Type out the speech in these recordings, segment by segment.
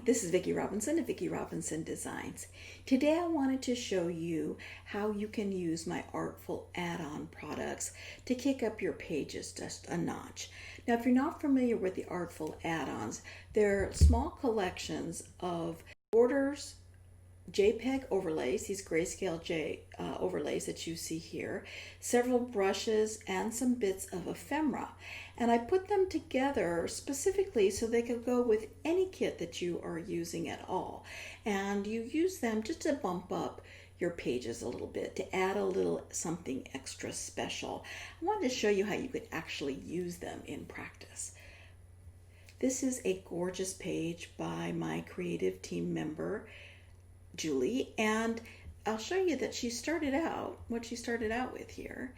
this is Vicki Robinson of Vicki Robinson Designs. Today I wanted to show you how you can use my Artful Add-on products to kick up your pages just a notch. Now, if you're not familiar with the Artful Add-ons, they're small collections of borders, JPEG overlays, these grayscale overlays that you see here, several brushes, and some bits of ephemera. And I put them together specifically so they could go with any kit that you are using at all. And you use them just to bump up your pages a little bit, to add a little something extra special. I wanted to show you how you could actually use them in practice. This is a gorgeous page by my creative team member, Julie, and I'll show you that what she started out with here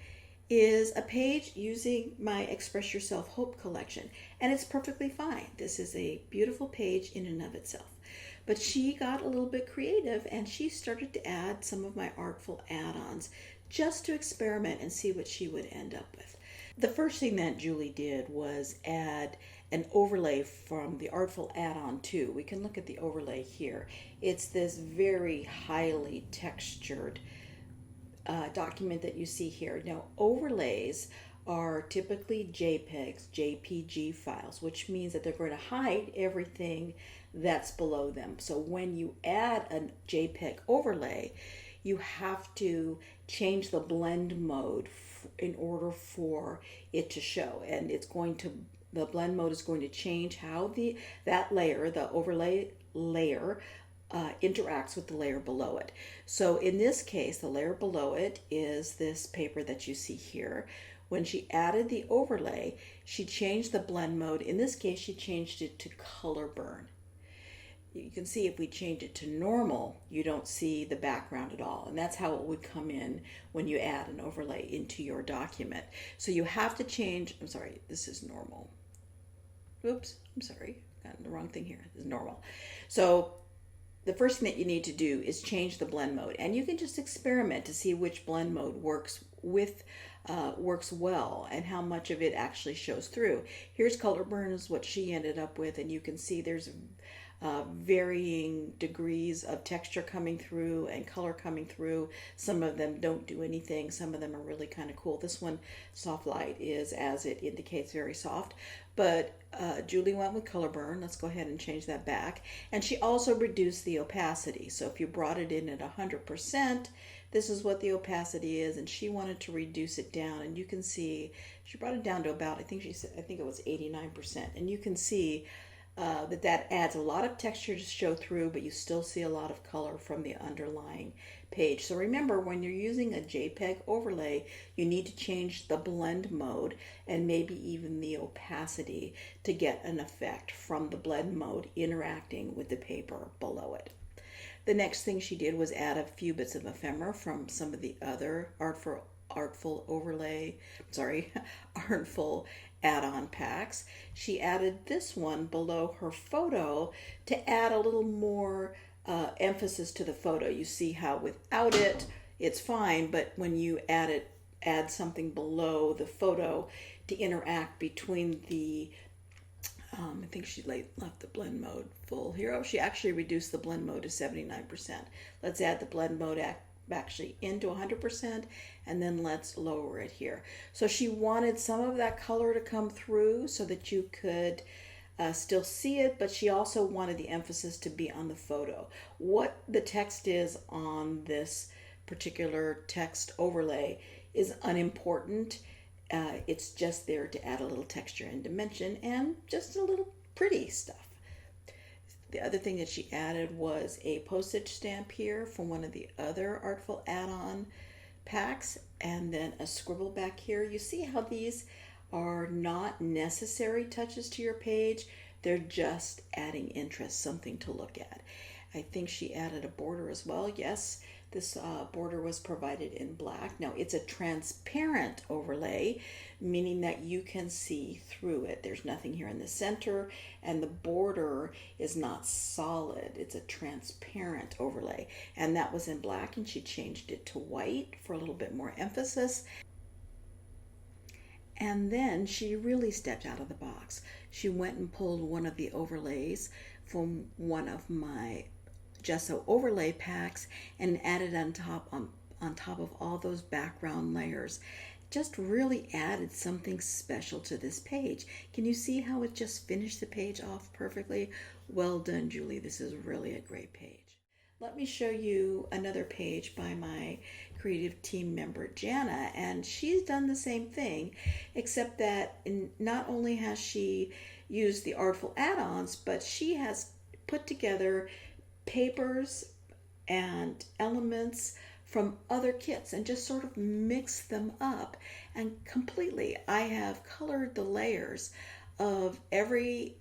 is a page using my Express Yourself Hope collection, and it's perfectly fine. This is a beautiful page in and of itself. But she got a little bit creative and she started to add some of my Artful Add-ons just to experiment and see what she would end up with. The first thing that Julie did was add an overlay from the Artful Add-on 2. We can look at the overlay here. It's this very highly textured document that you see here. Now, overlays are typically JPEGs, JPG files, which means that they're going to hide everything that's below them. So when you add a JPEG overlay, you have to change the blend mode in order for it to show, and the blend mode is going to change how the overlay layer interacts with the layer below it. So in this case, the layer below it is this paper that you see here. When she added the overlay, she changed the blend mode. In this case, she changed it to color burn. You can see if we change it to normal, you don't see the background at all. And that's how it would come in when you add an overlay into your document. So you have to change, I'm sorry, this is normal. Oops, I'm sorry, got the wrong thing here. This is normal. So the first thing that you need to do is change the blend mode. And you can just experiment to see which blend mode works well and how much of it actually shows through. Here's color burn is what she ended up with, and you can see there's varying degrees of texture coming through and color coming through. Some of them don't do anything. Some of them are really kind of cool. This one, soft light, is, as it indicates, very soft. But Julie went with color burn. Let's go ahead and change that back. And she also reduced the opacity. So if you brought it in at 100%, this is what the opacity is, and she wanted to reduce it down. And you can see she brought it down to about, I think it was 89%. And you can see that adds a lot of texture to show through, but you still see a lot of color from the underlying page. So remember, when you're using a JPEG overlay, you need to change the blend mode and maybe even the opacity to get an effect from the blend mode interacting with the paper below it. The next thing she did was add a few bits of ephemera from some of the other Artful Add-on packs. She added this one below her photo to add a little more emphasis to the photo. You see how without it, it's fine, but when you add something below the photo to interact between the I think she left the blend mode full here. Oh, she actually reduced the blend mode to 79%. Let's add the blend mode actually into 100%, and then let's lower it here. So she wanted some of that color to come through so that you could still see it, but she also wanted the emphasis to be on the photo. What the text is on this particular text overlay is unimportant. It's just there to add a little texture and dimension and just a little pretty stuff. The other thing that she added was a postage stamp here from one of the other Artful Add-on packs, and then a scribble back here. You see how these are not necessary touches to your page. They're just adding interest, something to look at. I think she added a border as well. Yes, this border was provided in black. Now, it's a transparent overlay, meaning that you can see through it. There's nothing here in the center, and the border is not solid. It's a transparent overlay, and that was in black, and she changed it to white for a little bit more emphasis. And then she really stepped out of the box. She went and pulled one of the overlays from one of my gesso overlay packs and added on top of all those background layers. Just really added something special to this page. Can you see how it just finished the page off perfectly? Well done, Julie. This is really a great page. Let me show you another page by my creative team member, Jana, and she's done the same thing, except that not only has she used the Artful Add-ons, but she has put together papers and elements from other kits and just sort of mixed them up. And completely, I have colored the layers of every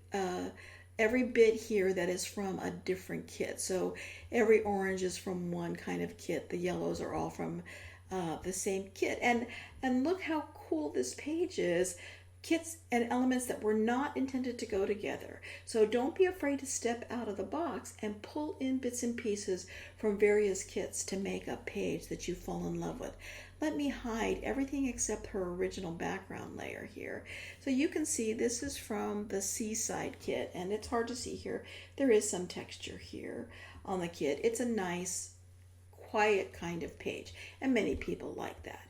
bit here that is from a different kit. So every orange is from one kind of kit. The yellows are all from the same kit. And look how cool this page is. Kits and elements that were not intended to go together. So don't be afraid to step out of the box and pull in bits and pieces from various kits to make a page that you fall in love with. Let me hide everything except her original background layer here. So you can see this is from the Seaside kit, and it's hard to see here. There is some texture here on the kit. It's a nice, quiet kind of page, and many people like that.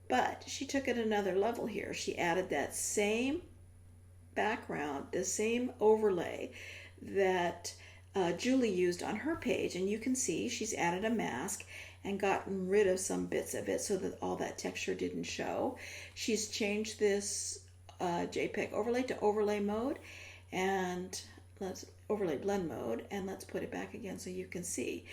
But she took it another level here. She added that same background, the same overlay that Julie used on her page. And you can see she's added a mask and gotten rid of some bits of it so that all that texture didn't show. She's changed this JPEG overlay to overlay mode, and let's overlay blend mode, and let's put it back again so you can see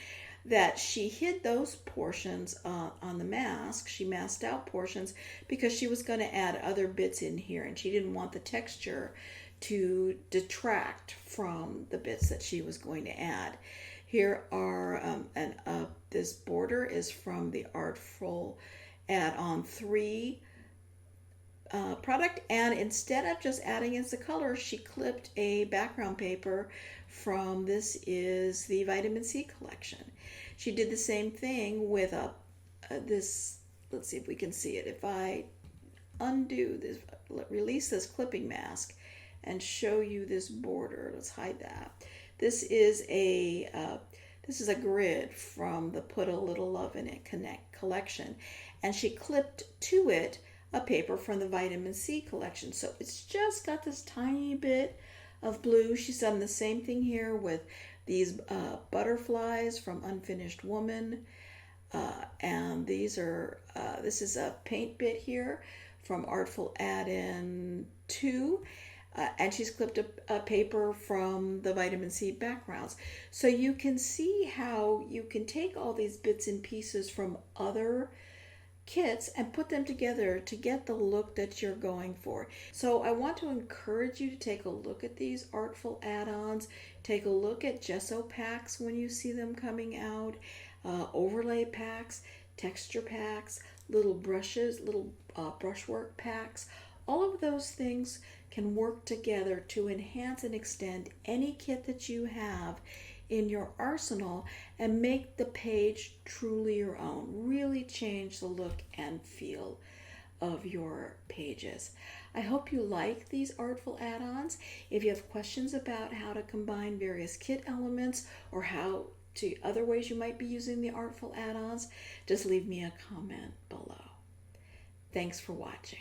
that she hid those portions on the mask. She masked out portions because she was going to add other bits in here, and she didn't want the texture to detract from the bits that she was going to add. Here are, this border is from the Artful Add-on 3 product, and instead of just adding in the color, she clipped a background paper from, this is the Vitamin C collection. She did the same thing with this, let's see if we can see it. If I undo this, release this clipping mask and show you this border, let's hide that. This is a grid from the Put a Little Love in It collection, and she clipped to it a paper from the Vitamin C collection. So it's just got this tiny bit of blue. She's done the same thing here with these butterflies from Unfinished Woman, and these are this is a paint bit here from Artful Add-on 2, and she's clipped a paper from the Vitamin C backgrounds. So you can see how you can take all these bits and pieces from other kits and put them together to get the look that you're going for. So I want to encourage you to take a look at these Artful Add-ons. Take a look at gesso packs when you see them coming out, overlay packs, texture packs, little brushes, little brushwork packs. All of those things can work together to enhance and extend any kit that you have in your arsenal and make the page truly your own. Really change the look and feel of your pages. I hope you like these Artful Add-ons. If you have questions about how to combine various kit elements or other ways you might be using the Artful Add-ons, just leave me a comment below. Thanks for watching.